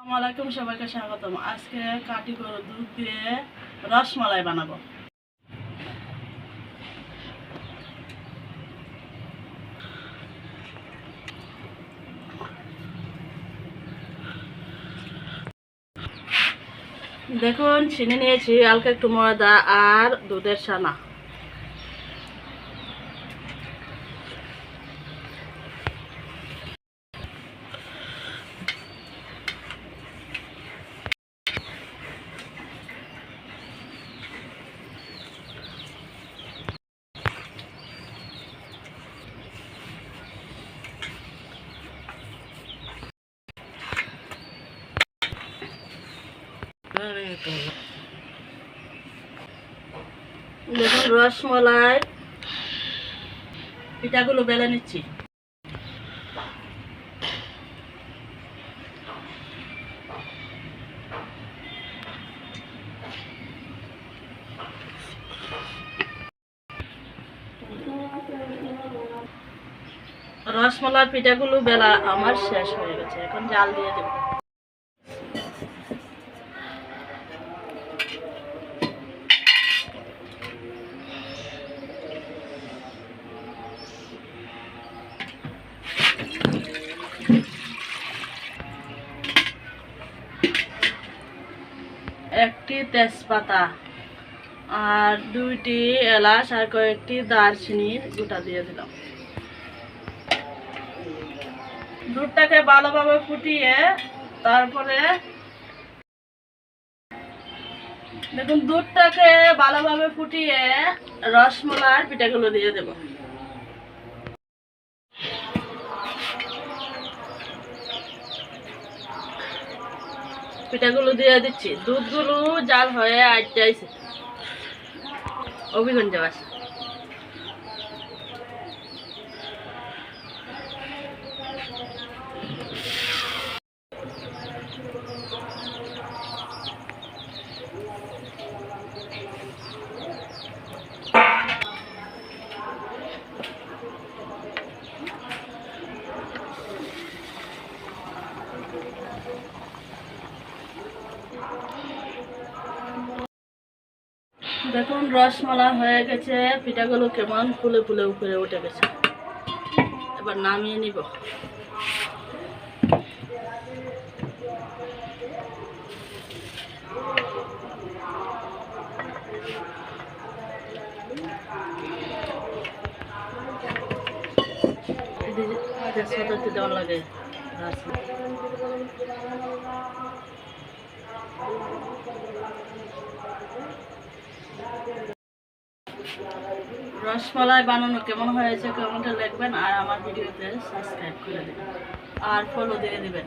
আসসালামাইকুম, সবাইকে স্বাগতম। আজকে কাটি গরুর দুধ দিয়ে রসমালাই বানাবো। দেখুন, চিনি নিয়েছি, হালকা একটু ময়দা আর দুধের ছানা। দেখুন, রসমালাই পিঠাগুলো বেলে নিচ্ছি। রসমালাই পিঠাগুলো বেলা আমার শেষ হয়ে গেছে, এখন জাল দিয়ে দেব। একটি তেজপাতা আর দুইটি এলাচ আর কয়েকটি দারচিনির গোটা দিয়ে দিলাম। দুধটাকে ভালোভাবে ফুটিয়ে তারপরে দেখুন, দুধটাকে ভালোভাবে ফুটিয়ে রসমালাইয়ের পিঠাগুলো দিয়ে দেব। পিঠাগুলো দিয়ে দিচ্ছি। দুধগুলো জাল হয়ে আইছে, অভিগঞ্জ আছে। দেখুন, রসমালাই হয়ে গেছে, পিঠাগুলো কেমন ফুলে ফুলে উপরে উঠে গেছে। এবার নামিয়ে নিব। দেওয়া লাগে রসমালাই বানানো কেমন হয়েছে কমেন্টে লিখবেন, আর আমার ভিডিওতে সাবস্ক্রাইব করে দেবেন আর ফলো দিয়ে দিবেন।